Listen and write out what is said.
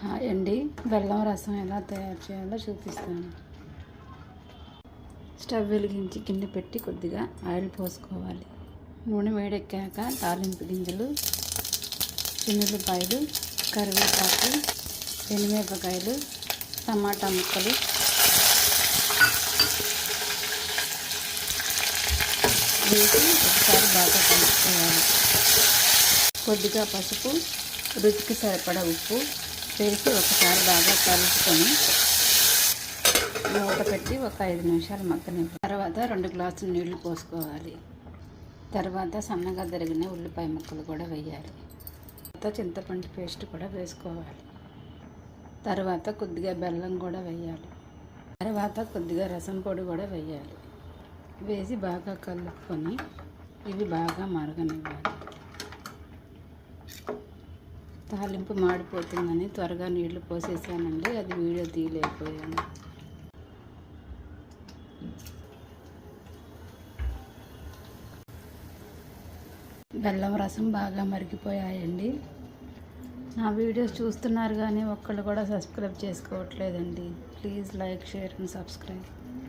Hi అండి, బెల్లం రసం ఎలా తయారు చేయాలో చూపిస్తాను. స్టవ్ వెలిగించి గిన్నె పెట్టి కొద్దిగా ఆయిల్ పోసుకోవాలి. నూనె వేడెక్కాక తాలింపు గింజలు, చిన్నులపాయలు, కరివేపాకు, ఎండుమిరపకాయలు, టమాటా ముక్కలు వేసి ఒకసారి బాగా కలుపుకోవాలి. కొద్దిగా పసుపు, రుచికి సరిపడా ఉప్పు వేసి ఒకసారి బాగా కలుపుకొని మూత పెట్టి ఒక 5 నిమిషాలు మగ్గనివ్వాలి. తర్వాత 2 గ్లాసులు నీళ్లు పోసుకోవాలి. తర్వాత సన్నగా తరిగిన ఉల్లిపాయ ముక్కలు కూడా వేయాలి. తర్వాత చింతపండు పేస్ట్ కూడా వేసుకోవాలి. తర్వాత కొద్దిగా బెల్లం కూడా వేయాలి. తర్వాత కొద్దిగా రసం పొడి కూడా వేయాలి. వేసి బాగా కలుపుకొని ఇవి బాగా మరగనివ్వాలి. తాలింపు మాడిపోతుందని త్వరగా నీళ్లు పోసేసానండి, అది వీడియో తీయలేకపోయాను. బెల్లం రసం బాగా మరిగిపోయాయండి. నా వీడియోస్ చూస్తున్నారు కానీ ఒక్కళ్ళు కూడా సబ్స్క్రైబ్ చేసుకోవట్లేదండి. Please like, share and subscribe.